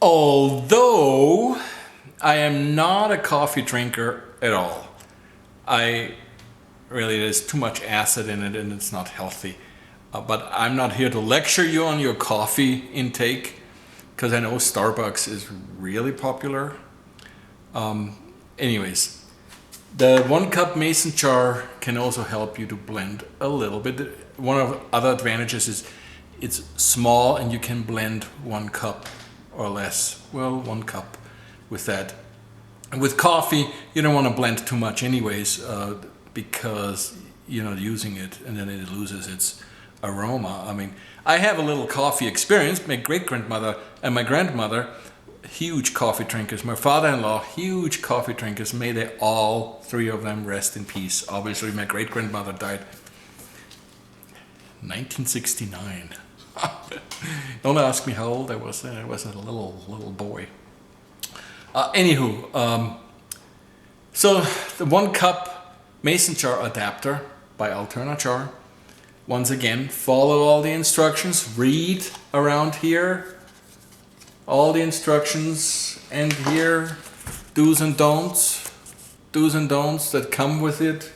Although I am not a coffee drinker at all. There's too much acid in it and it's not healthy. But I'm not here to lecture you on your coffee intake, because I know Starbucks is really popular. Anyways, the 1 cup mason jar can also help you to blend a little bit. One of the other advantages is it's small and you can blend 1 cup or less. Well, 1 cup with that. And with coffee, you don't want to blend too much anyways, because you're not using it and then it loses its aroma. I mean, I have a little coffee experience. My great-grandmother and my grandmother, huge coffee drinkers. My father-in-law, huge coffee drinkers. May they all 3 of them rest in peace. Obviously, my great-grandmother died 1969. Don't ask me how old I was then. I was a little boy. So the 1 cup mason jar adapter by Alterna Jar. Once again, follow all the instructions, read around here, all the instructions, and here, do's and don'ts that come with it.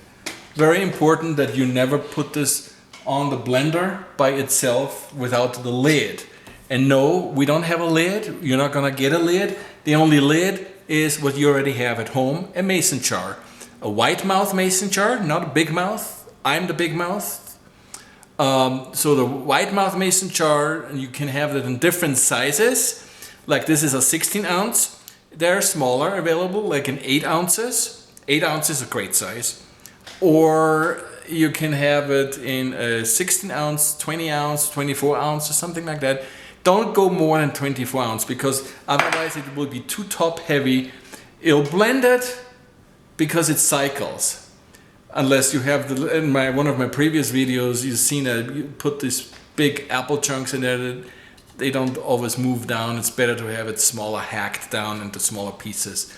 Very important that you never put this on the blender by itself without the lid. And no, we don't have a lid. You're not gonna get a lid. The only lid is what you already have at home, a mason jar. A wide mouth mason jar, not a big mouth. I'm the big mouth. So the wide mouth mason jar, and you can have it in different sizes. Like this is a 16 ounce. They're smaller available, like in 8 ounces. 8 ounces is a great size. Or you can have it in a 16 ounce, 20 ounce, 24 ounce, or something like that. Don't go more than 24 ounce, because otherwise it will be too top heavy. It'll blend it because it cycles. Unless you have in one of my previous videos, you've seen that you put these big apple chunks in there. They don't always move down. It's better to have it smaller, hacked down into smaller pieces.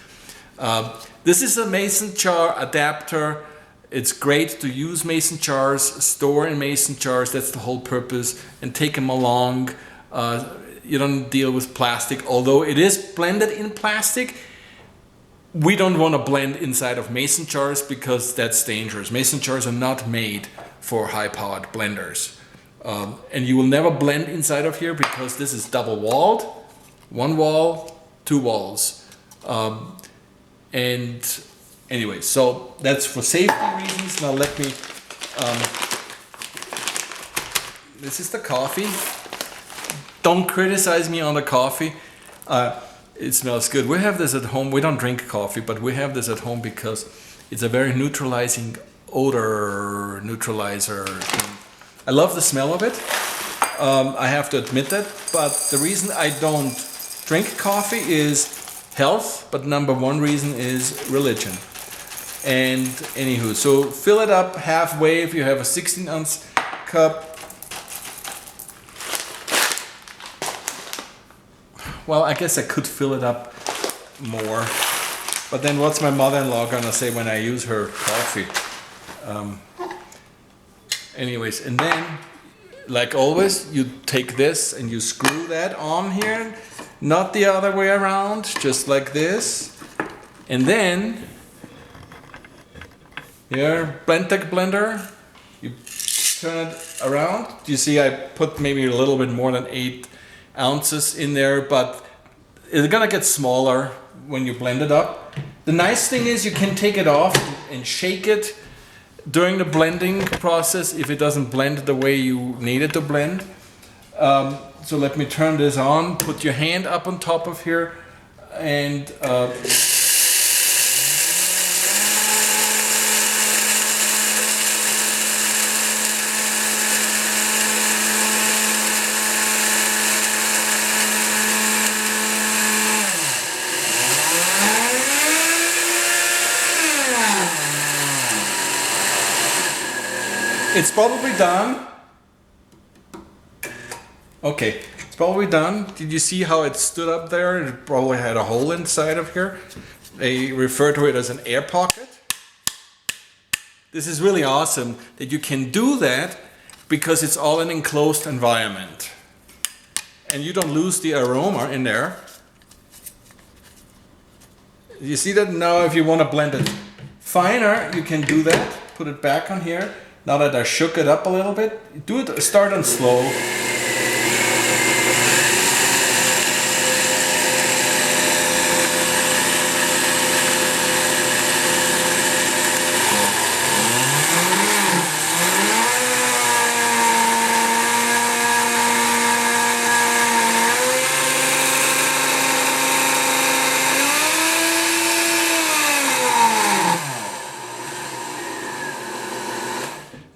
This is a mason jar adapter. It's great to use mason jars, store in mason jars. That's the whole purpose, and take them along. You don't deal with plastic, although it is blended in plastic. We don't want to blend inside of mason jars because that's dangerous. Mason jars are not made for high-powered blenders. And you will never blend inside of here because this is double-walled. 1 wall, 2 walls. And anyway, so that's for safety reasons. Now let me... this is the coffee. Don't criticize me on the coffee. It smells good. We have this at home. We don't drink coffee, but we have this at home because it's a very neutralizing odor neutralizer thing. I love the smell of it. I have to admit that. But the reason I don't drink coffee is health, but number 1 reason is religion. And anywho, so fill it up halfway if you have a 16 ounce cup. Well, I guess I could fill it up more, but then what's my mother-in-law gonna say when I use her coffee? Anyways, and then, like always, you take this and you screw that on here, not the other way around, just like this. And then, here, Blendtec blender, you turn it around. You see I put maybe a little bit more than 8 ounces in there, but it's gonna get smaller when you blend it up. The nice thing is you can take it off and shake it during the blending process if it doesn't blend the way you need it to blend. So let me turn this on, put your hand up on top of here, and it's probably done. Okay, it's probably done. Did you see how it stood up there? It probably had a hole inside of here. They refer to it as an air pocket. This is really awesome that you can do that because it's all an enclosed environment. And you don't lose the aroma in there. You see that? Now if you want to blend it finer, you can do that. Put it back on here. Now that I shook it up a little bit, do it, start on slow.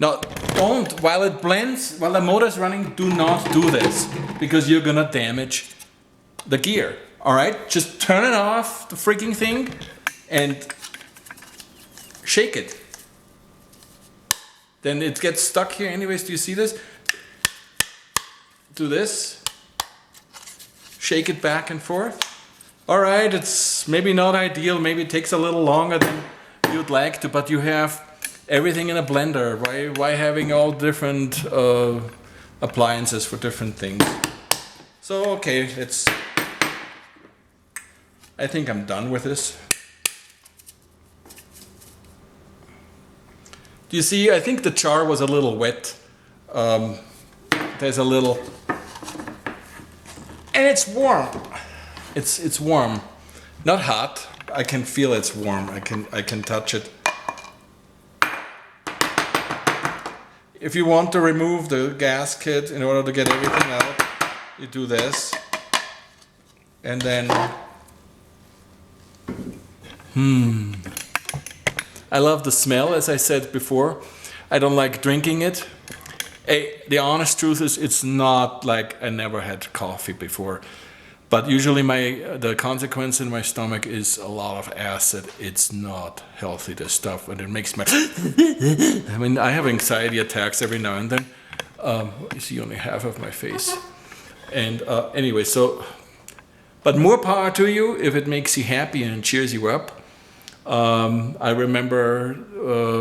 Now, don't, while it blends, while the motor is running, do not do this, because you're gonna damage the gear, all right? Just turn it off, the freaking thing, and shake it. Then it gets stuck here anyways, do you see this? Do this, shake it back and forth. All right, it's maybe not ideal, maybe it takes a little longer than you'd like to, but you have everything in a blender. Why having all different appliances for different things? So okay, I think I'm done with this. Do you see? I think the jar was a little wet. There's a little, and it's warm. It's warm, not hot. I can feel it's warm. I can touch it. If you want to remove the gasket in order to get everything out, you do this. And then, I love the smell, as I said before. I don't like drinking it. The honest truth is, it's not like I never had coffee before. But usually the consequence in my stomach is a lot of acid. It's not healthy, this stuff, and it makes my I mean, I have anxiety attacks every now and then. You see only half of my face. And anyway, so, but more power to you if it makes you happy and cheers you up. I remember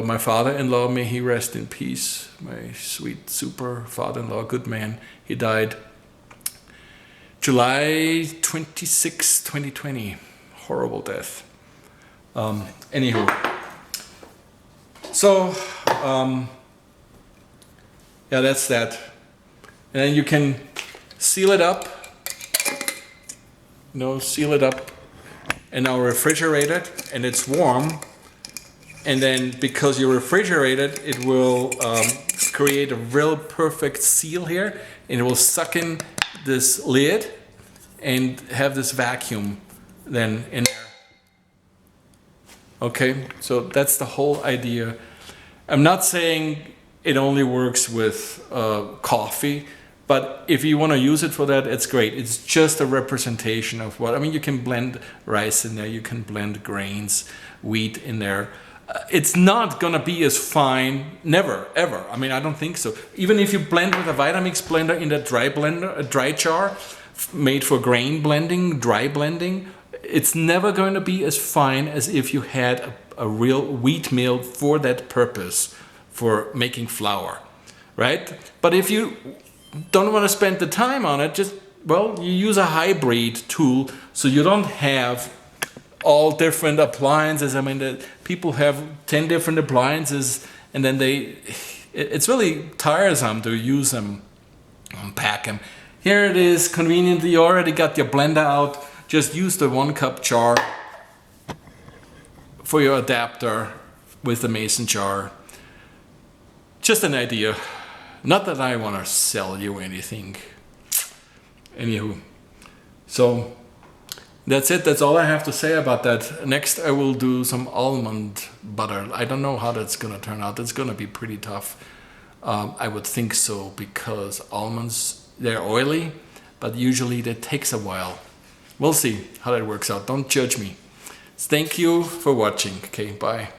my father-in-law, may he rest in peace, my sweet, super father-in-law, good man. He died July 26, 2020. Horrible death. Anywho. So, yeah, that's that. And then you can seal it up. Seal it up. And now refrigerate it. And it's warm. And then because you refrigerate it, it will create a real perfect seal here. And it will suck in this lid and have this vacuum then in there. Okay, so that's the whole idea. I'm not saying it only works with coffee, but if you want to use it for that, it's great. It's just a representation of what, I mean, you can blend rice in there, you can blend grains, wheat in there. It's not gonna be as fine, never, ever. I mean, I don't think so. Even if you blend with a Vitamix blender in that dry blender, a dry jar, made for grain blending, dry blending, it's never going to be as fine as if you had a real wheat mill for that purpose, for making flour, right? But if you don't want to spend the time on it, you use a hybrid tool, so you don't have all different appliances. I mean, people have 10 different appliances, and then it's really tiresome to use them, unpack them. Here it is, conveniently, you already got your blender out. Just use the 1 cup jar for your adapter with the mason jar. Just an idea. Not that I want to sell you anything. Anywho, so that's it. That's all I have to say about that. Next, I will do some almond butter. I don't know how that's going to turn out. It's going to be pretty tough. I would think so, because almonds, they're oily, but usually that takes a while. We'll see how that works out. Don't judge me. Thank you for watching. Okay, bye.